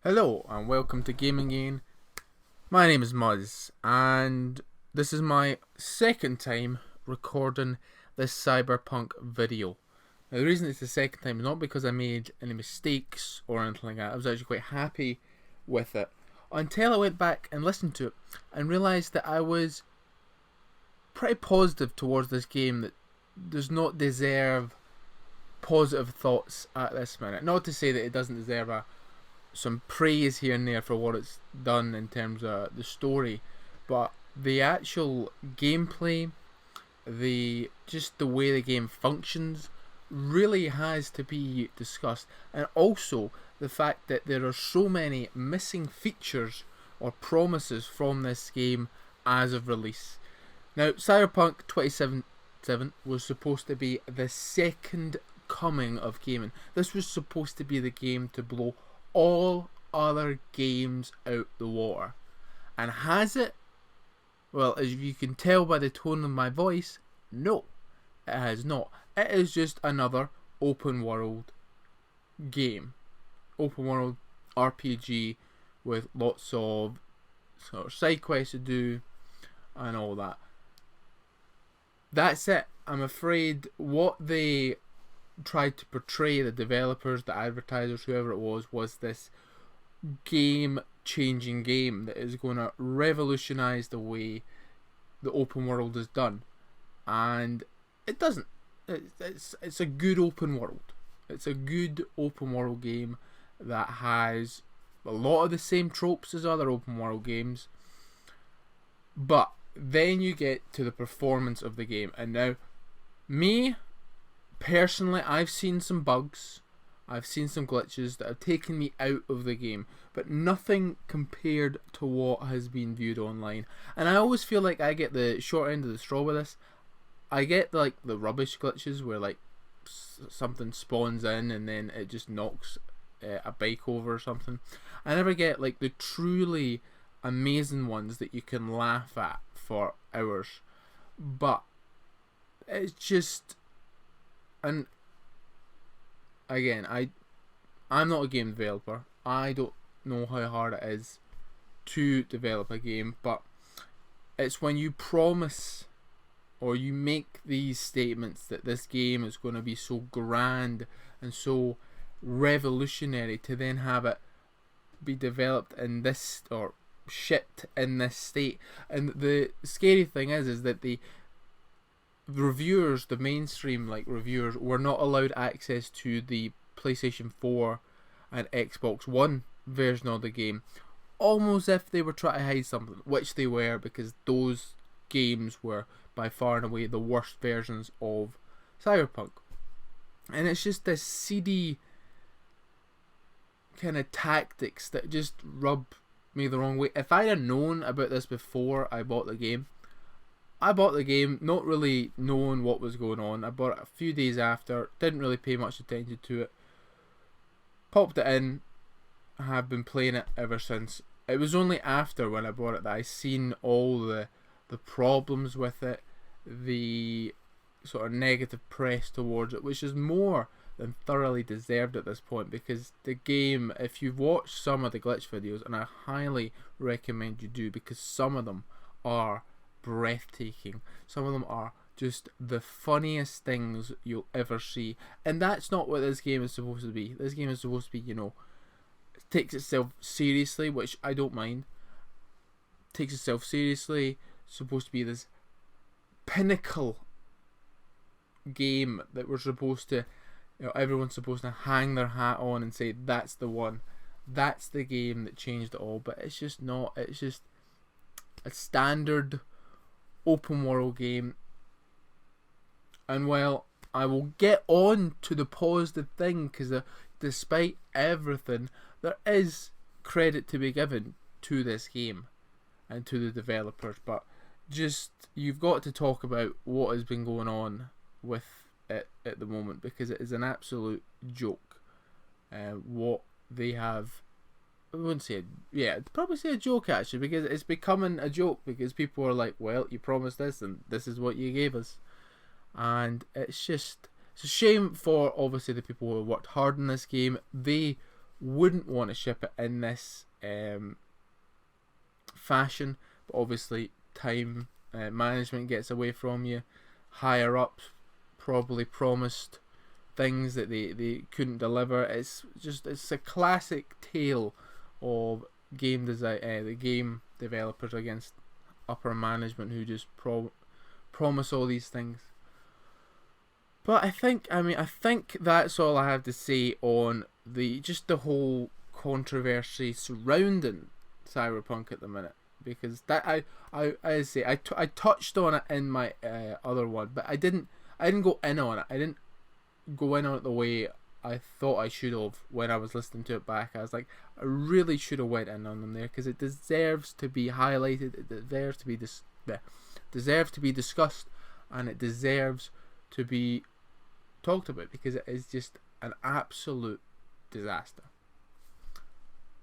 Hello and welcome to Gaming Gain. My name is Muzz and this is my second time recording this Cyberpunk video. Now the reason it's the second time is not because I made any mistakes or anything like that. I was actually quite happy with it until I went back and listened to it and realised that I was pretty positive towards this game that does not deserve positive thoughts at this minute. Not to say that it doesn't deserve some praise here and there for what it's done in terms of the story, but the actual gameplay, the way the game functions really has to be discussed, and also the fact that there are so many missing features or promises from this game as of release. Now, Cyberpunk 2077 was supposed to be the second coming of gaming. This was supposed to be the game to blow all other games out the water. And has it? Well, as you can tell by the tone of my voice, no, it has not. It is just another open world game. Open world RPG with lots of sort of side quests to do and all that. That's it. I'm afraid what they tried to portray, the developers, the advertisers, whoever it was this game-changing game that is going to revolutionise the way the open world is done. And it doesn't. It's a good open world. It's a good open world game that has a lot of the same tropes as other open world games. But then you get to the performance of the game. And now, me, personally, I've seen some bugs, I've seen some glitches that have taken me out of the game, but nothing compared to what has been viewed online. And I always feel like I get the short end of the straw with this. I get like the rubbish glitches where like something spawns in and then it just knocks a bike over or something. I never get like the truly amazing ones that you can laugh at for hours. But it's just... And again, I'm not a game developer. I don't know how hard it is to develop a game, but it's when you promise or you make these statements that this game is going to be so grand and so revolutionary to then have it be developed in this or shipped in this state. And the scary thing is that the reviewers, the mainstream like reviewers, were not allowed access to the PlayStation 4 and Xbox One version of the game, almost if they were trying to hide something, which they were, because those games were by far and away the worst versions of Cyberpunk. And it's just this seedy kind of tactics that just rub me the wrong way. If I had known about this before I bought the game, I bought the game not really knowing what was going on. I bought it a few days after, didn't really pay much attention to it, popped it in, I have been playing it ever since. It was only after when I bought it that I seen all the problems with it, the sort of negative press towards it, which is more than thoroughly deserved at this point, because the game, if you've watched some of the glitch videos, and I highly recommend you do, because some of them are breathtaking. Some of them are just the funniest things you'll ever see, and that's not what this game is supposed to be. This game is supposed to be, it takes itself seriously, which I don't mind. Takes itself seriously, supposed to be this pinnacle game that we're supposed to, everyone's supposed to hang their hat on and say that's the one, that's the game that changed it all. But it's just not. It's just a standard open world game. And while I will get on to the positive thing, because despite everything, there is credit to be given to this game and to the developers, but just you've got to talk about what has been going on with it at the moment, because it is an absolute joke. What they have, I wouldn't say, I'd probably say a joke actually, because it's becoming a joke, because people are like, well, you promised this and this is what you gave us. And it's a shame for obviously the people who worked hard in this game. They wouldn't want to ship it in this fashion, but obviously time management gets away from you. Higher ups probably promised things that they couldn't deliver. It's a classic tale of game design, the game developers against upper management who just promise all these things. But I think that's all I have to say on the whole controversy surrounding Cyberpunk at the minute, because that I touched on it in my other one, but I didn't go in on it. I didn't go in on it the way I thought I should have when I was listening to it back. I was like, I really should have went in on them there, because it deserves to be highlighted. It deserves to be discussed, and it deserves to be talked about, because it is just an absolute disaster.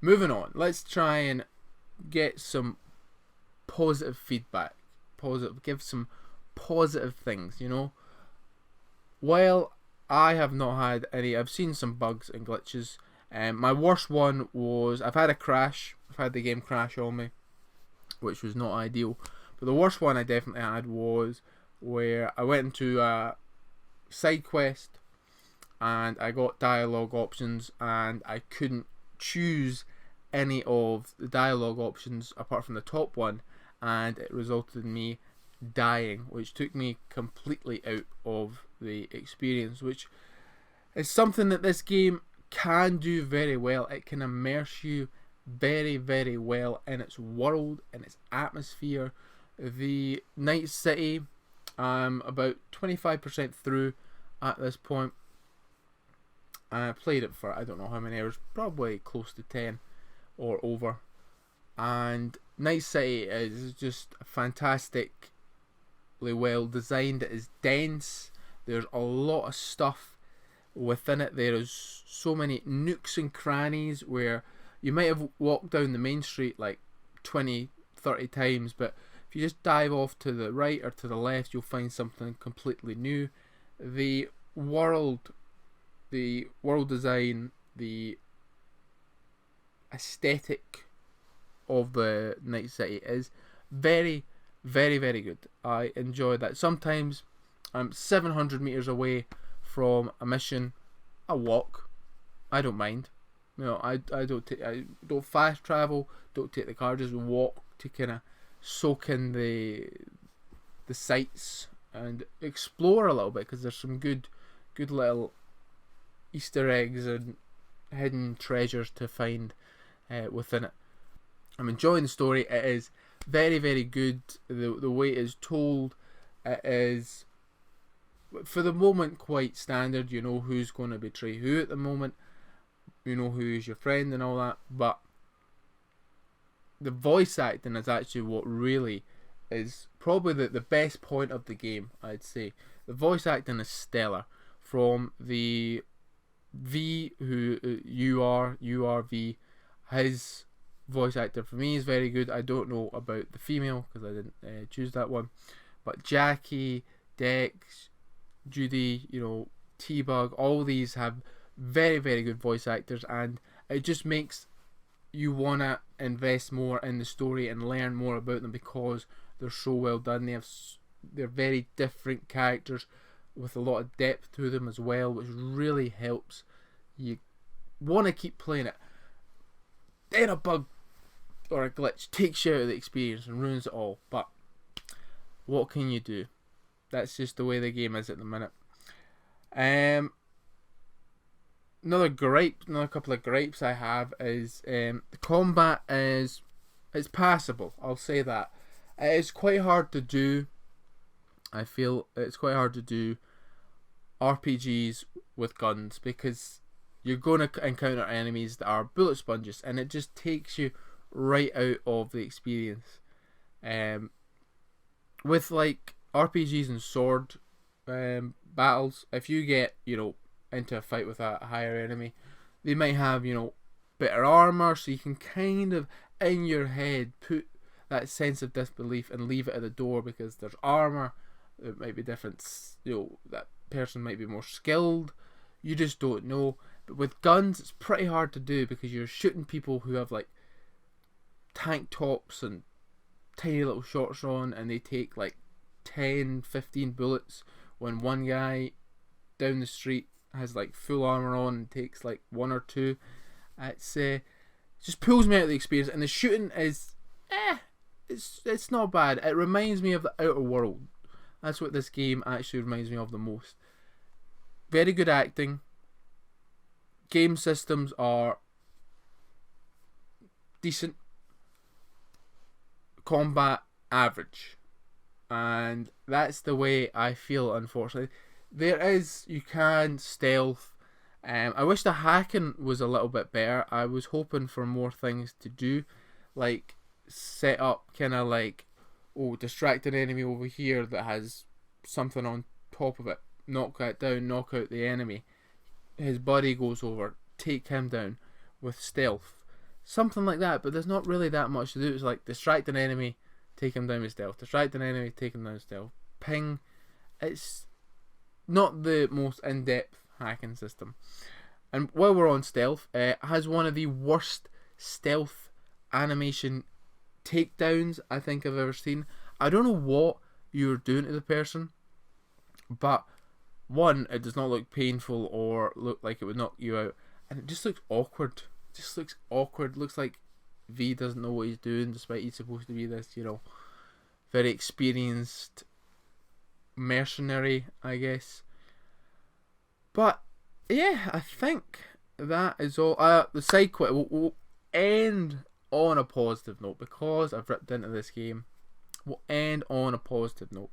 Moving on, let's try and get some positive feedback. Give some positive things, you know. While I have not had any, I've seen some bugs and glitches. My worst one was, I've had a crash. I've had the game crash on me, which was not ideal. But the worst one I definitely had was where I went into a side quest and I got dialogue options and I couldn't choose any of the dialogue options apart from the top one, and it resulted in me dying, which took me completely out of the experience, which is something that this game can do very well. It can immerse you very, very well in its world, in its atmosphere. The Night City, I'm about 25% through at this point. I played it for I don't know how many hours, probably close to 10 or over. And Night City is just fantastically well designed. It is dense. There's a lot of stuff within it. There is so many nooks and crannies where you might have walked down the main street like 20, 30 times, but if you just dive off to the right or to the left, you'll find something completely new. The world design, the aesthetic of the Night City is very, very, very good. I enjoy that. Sometimes I'm 700 meters away from a mission. I walk. I don't mind. You know, I don't fast travel. Don't take the car. Just walk to kind of soak in the sights and explore a little bit, because there's some good little Easter eggs and hidden treasures to find within it. I'm enjoying the story. It is very, very good. The way it is told, it is for the moment quite standard. You know who's going to betray who at the moment. You know who is your friend and all that. But the voice acting is actually what really is probably the best point of the game, I'd say. The voice acting is stellar. From the V, who URV, his voice actor for me is very good. I don't know about the female because I didn't choose that one, but Jackie, Dex, Judy, you know, T-Bug, all these have very, very good voice actors, and it just makes you wanna invest more in the story and learn more about them because they're so well done. They're very different characters with a lot of depth to them as well, which really helps you want to keep playing it. Then a bug or a glitch takes you out of the experience and ruins it all, but what can you do? That's just the way the game is at the minute. Another couple of gripes I have is the combat it's passable. I'll say that. It is quite hard to do. I feel it's quite hard to do RPGs with guns because you're going to encounter enemies that are bullet sponges, and it just takes you right out of the experience. With like RPGs and sword battles, if you get, you know, into a fight with a higher enemy, they might have, you know, better armor, so you can kind of in your head put that sense of disbelief and leave it at the door because there's armor. It might be different, you know, that person might be more skilled. You just don't know. But with guns, it's pretty hard to do because you're shooting people who have like tank tops and tiny little shorts on, and they take like 10, 15 bullets, when one guy down the street has like full armor on and takes like 1 or 2. It's just pulls me out of the experience, and the shooting is it's not bad. It reminds me of the Outer World. That's what this game actually reminds me of the most. Very good acting. Game systems are decent. Combat average. And that's the way I feel, unfortunately. You can stealth. I wish the hacking was a little bit better. I was hoping for more things to do, like set up kind of like, distract an enemy over here that has something on top of it, knock that down, knock out the enemy, his buddy goes over, take him down with stealth, something like that. But there's not really that much to do. It's like distract an enemy, take him down with stealth, distract an enemy, take him down with stealth, ping. It's not the most in-depth hacking system. And while we're on stealth, it has one of the worst stealth animation takedowns I think I've ever seen. I don't know what you're doing to the person, but one, it does not look painful or look like it would knock you out, and it just looks awkward. Looks like V doesn't know what he's doing, despite he's supposed to be this, very experienced mercenary, I guess. But yeah, I think that is all. The side quest will end on a positive note, because I've ripped into this game. We'll end on a positive note.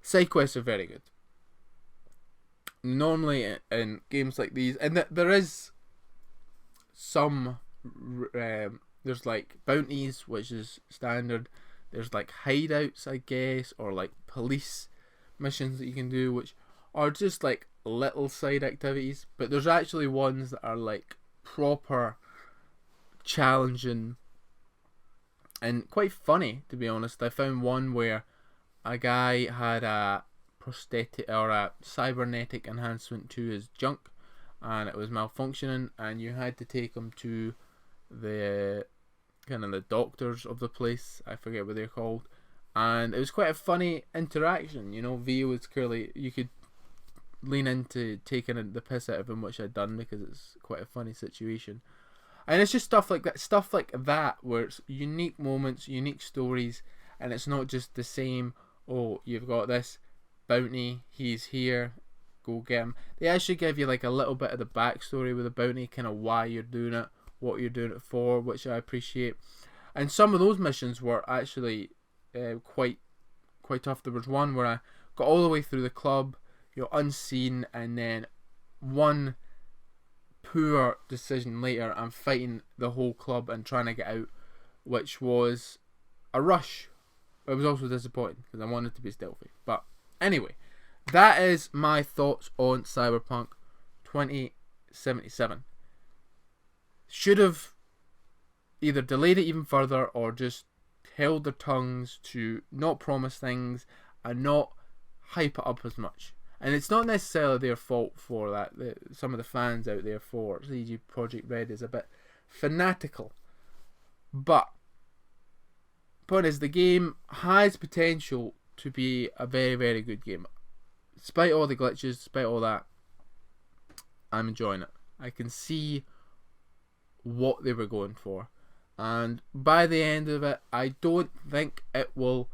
Side quests are very good. Normally in games like these, and there is some, there's like bounties, which is standard. There's like hideouts, I guess, or like police missions that you can do, which are just like little side activities. But there's actually ones that are like proper challenging and quite funny, to be honest. I found one where a guy had a prosthetic or a cybernetic enhancement to his junk, and it was malfunctioning, and you had to take him to the kind of the doctors of the place. I forget what they're called, and it was quite a funny interaction. V was clearly, you could lean into taking the piss out of him, which I'd done because it's quite a funny situation. And it's just stuff like that, where it's unique moments, unique stories, and it's not just the same, you've got this bounty, he's here, go get him. They actually give you like a little bit of the backstory with the bounty, kind of why you're doing it, what you're doing it for, which I appreciate. And some of those missions were actually quite tough. There was one where I got all the way through the club, unseen, and then one poor decision later, I'm fighting the whole club and trying to get out, which was a rush. It was also disappointing because I wanted to be stealthy. But anyway, that is my thoughts on Cyberpunk 2077. Should have either delayed it even further or just held their tongues to not promise things and not hype it up as much. And it's not necessarily their fault for that. Some of the fans out there for CG Projekt Red is a bit fanatical. But point is, the game has potential to be a very, very good game. Despite all the glitches, despite all that, I'm enjoying it. I can see what they were going for. And by the end of it, I don't think it will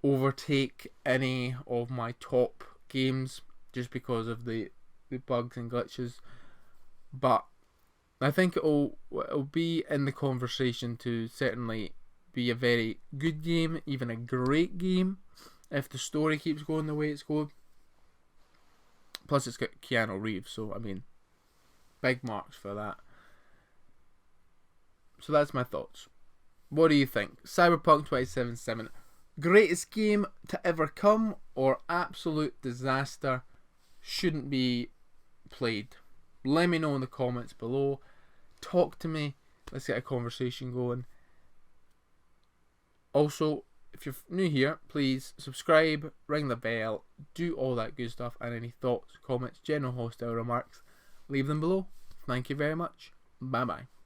overtake any of my top games just because of the bugs and glitches, but I think it'll be in the conversation to certainly be a very good game, even a great game, if the story keeps going the way it's going. Plus it's got Keanu Reeves, so I mean, big marks for that. So that's my thoughts. What do you think? Cyberpunk 2077, greatest game to ever come, or absolute disaster, shouldn't be played? Let me know in the comments below. Talk to me. Let's get a conversation going. Also, if you're new here, please subscribe, ring the bell, do all that good stuff, and any thoughts, comments, general hostile remarks, leave them below. Thank you very much. Bye bye.